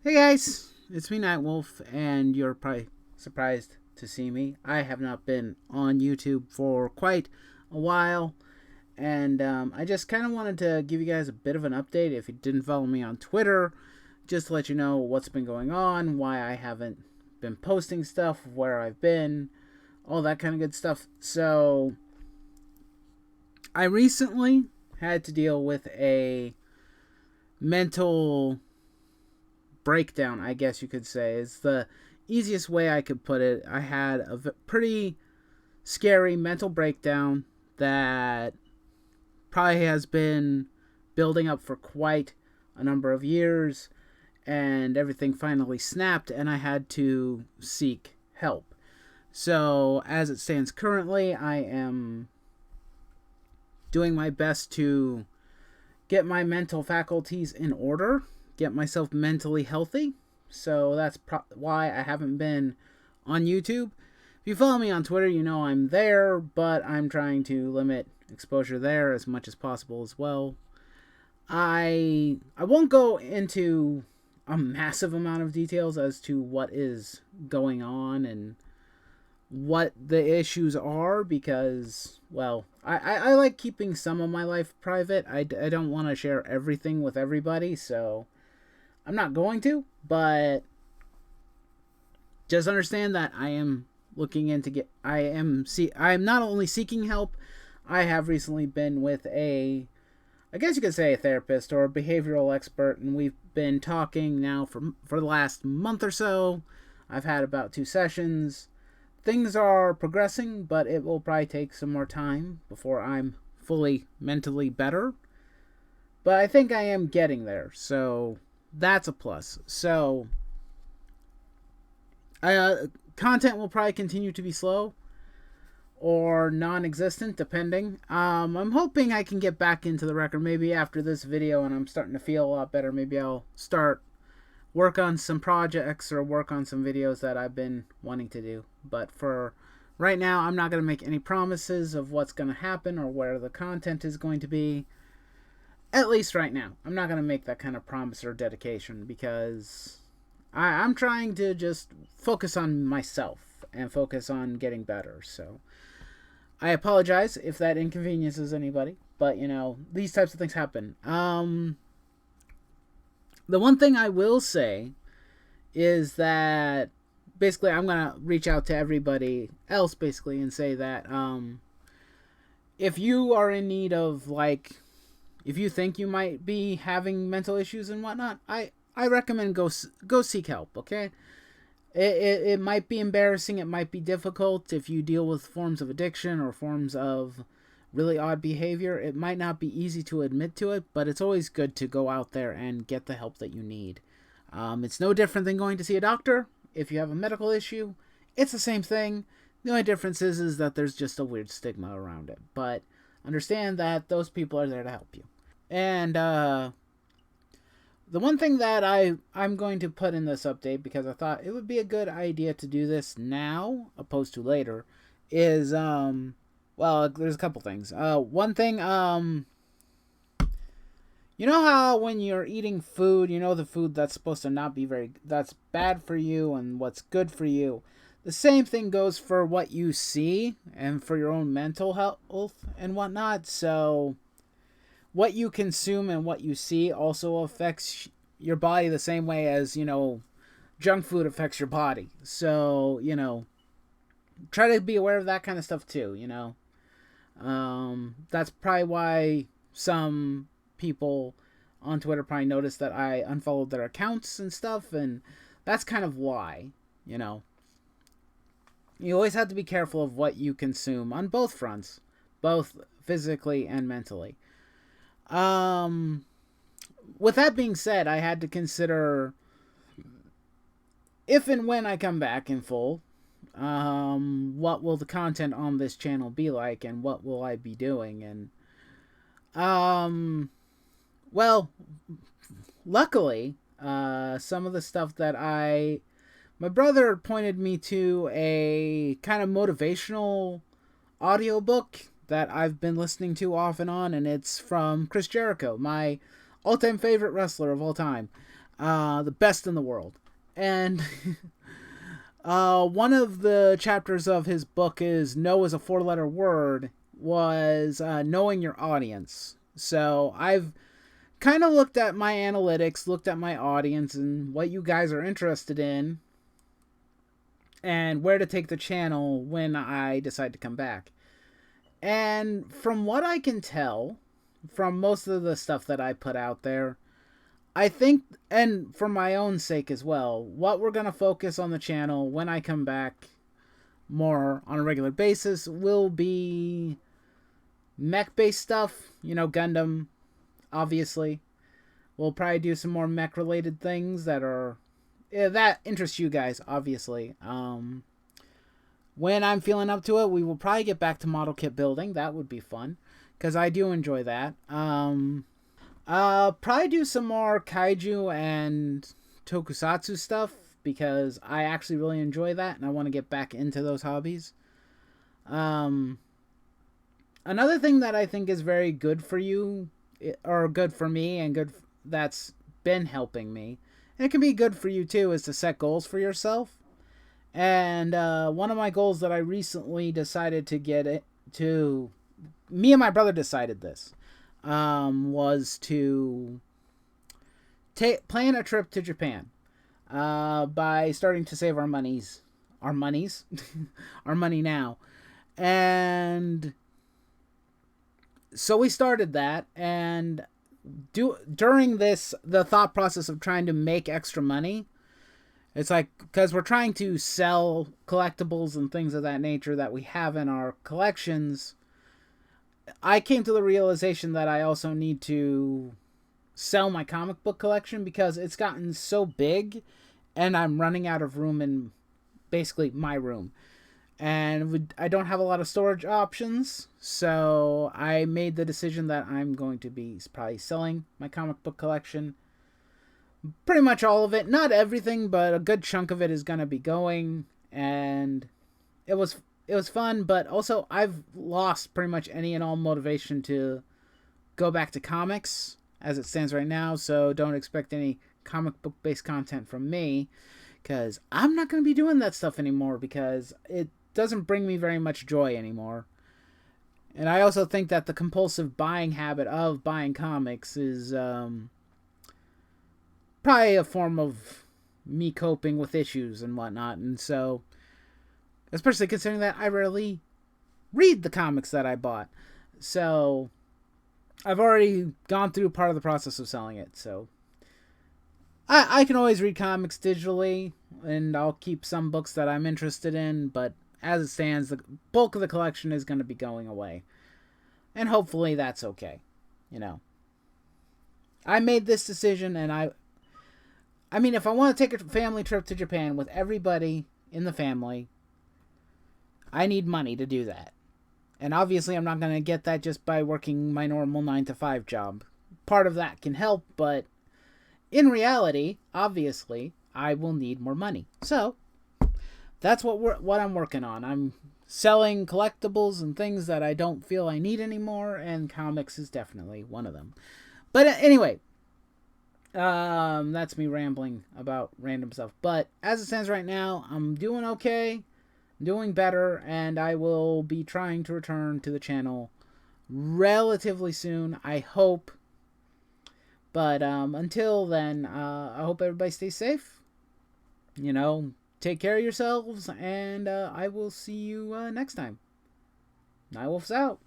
Hey guys, it's me, Nightwolf, and you're probably surprised to see me. I have not been on YouTube for quite a while, and I just kind of wanted to give you guys a bit of an update. If you didn't follow me on Twitter, just to let you know what's been going on, why I haven't been posting stuff, where I've been, all that kind of good stuff. So, I recently had to deal with a mental breakdown, I guess you could say, is the easiest way I could put it. I had a pretty scary mental breakdown that probably has been building up for quite a number of years, and everything finally snapped, and I had to seek help. So, as it stands currently, I am doing my best to get my mental faculties in order, get myself mentally healthy. So that's why I haven't been on YouTube. If you follow me on Twitter, you know I'm there, but I'm trying to limit exposure there as much as possible as well. I won't go into a massive amount of details as to what is going on and what the issues are because, well, I like keeping some of my life private. I don't want to share everything with everybody, so I'm not going to, but just understand that I am looking into I am not only seeking help, I have recently been with I guess you could say a therapist or a behavioral expert, and we've been talking now for the last month or so. I've had about 2 sessions. Things are progressing, but it will probably take some more time before I'm fully mentally better. But I think I am getting there, so that's a plus. So, content will probably continue to be slow or non-existent, depending. I'm hoping I can get back into the record maybe after this video, and I'm starting to feel a lot better. Maybe I'll start work on some projects or work on some videos that I've been wanting to do. But for right now, I'm not going to make any promises of what's going to happen or where the content is going to be. At least right now, I'm not going to make that kind of promise or dedication because I'm trying to just focus on myself and focus on getting better. So I apologize if that inconveniences anybody, but these types of things happen. The one thing I will say is that basically I'm gonna reach out to everybody else basically and say that if you are in need of if you think you might be having mental issues and whatnot, I recommend go seek help. Okay, it might be embarrassing, it might be difficult if you deal with forms of addiction or forms of really odd behavior. It might not be easy to admit to it, but it's always good to go out there and get the help that you need. It's no different than going to see a doctor. If you have a medical issue, it's the same thing. The only difference is that there's just a weird stigma around it. But understand that those people are there to help you. And the one thing that I'm going to put in this update because I thought it would be a good idea to do this now opposed to later is well, there's a couple things. One thing you know how when you're eating food, the food that's supposed to not be that's bad for you and what's good for you. The same thing goes for what you see and for your own mental health and whatnot. So, what you consume and what you see also affects your body the same way as, junk food affects your body. So, try to be aware of that kind of stuff too. That's probably why some people on Twitter probably noticed that I unfollowed their accounts and stuff, and that's kind of why, you know. You always have to be careful of what you consume on both fronts, both physically and mentally. Um, with that being said, I had to consider if and when I come back in full, what will the content on this channel be like, and what will I be doing, and well, luckily, some of the stuff that my brother pointed me to a kind of motivational audiobook that I've been listening to off and on, and it's from Chris Jericho, my all-time favorite wrestler of all time. the best in the world. And one of the chapters of his book is "No is a four-letter word," was knowing your audience. So I've kind of looked at my analytics, looked at my audience and what you guys are interested in, and where to take the channel when I decide to come back. And from what I can tell, from most of the stuff that I put out there, I think, and for my own sake as well, what we're going to focus on the channel when I come back more on a regular basis will be mech-based stuff. You know, Gundam, obviously. We'll probably do some more mech-related things that are... that interests you guys, obviously. When I'm feeling up to it, we will probably get back to model kit building. That would be fun, because I do enjoy that. Probably do some more kaiju and tokusatsu stuff, because I actually really enjoy that, and I want to get back into those hobbies. Another thing that I think is very good for you, or good for me, and that's been helping me, and it can be good for you too, is to set goals for yourself. And one of my goals that I recently decided to get it to, me and my brother decided this, was to plan a trip to Japan by starting to save our money now. And so we started that, and during this, the thought process of trying to make extra money, it's like, because we're trying to sell collectibles and things of that nature that we have in our collections, I came to the realization that I also need to sell my comic book collection, because it's gotten so big and I'm running out of room in basically my room. And I don't have a lot of storage options, so I made the decision that I'm going to be probably selling my comic book collection. Pretty much all of it. Not everything, but a good chunk of it is going to be going. And it was fun, but also I've lost pretty much any and all motivation to go back to comics as it stands right now, so don't expect any comic book based content from me, because I'm not going to be doing that stuff anymore, because it doesn't bring me very much joy anymore. And I also think that the compulsive buying habit of buying comics is probably a form of me coping with issues and whatnot. And so, especially considering that I rarely read the comics that I bought. So, I've already gone through part of the process of selling it. So, I can always read comics digitally, and I'll keep some books that I'm interested in, but as it stands, the bulk of the collection is going to be going away. And hopefully that's okay. You know, I made this decision, and I mean, if I want to take a family trip to Japan with everybody in the family, I need money to do that. And obviously I'm not going to get that just by working my normal 9-to-5 job. Part of that can help, but in reality, obviously, I will need more money. So, that's what I'm working on. I'm selling collectibles and things that I don't feel I need anymore, and comics is definitely one of them. But anyway, that's me rambling about random stuff. But as it stands right now, I'm doing okay, doing better, and I will be trying to return to the channel relatively soon, I hope. But until then, I hope everybody stays safe. You know, take care of yourselves, and I will see you next time. Nightwolf's out.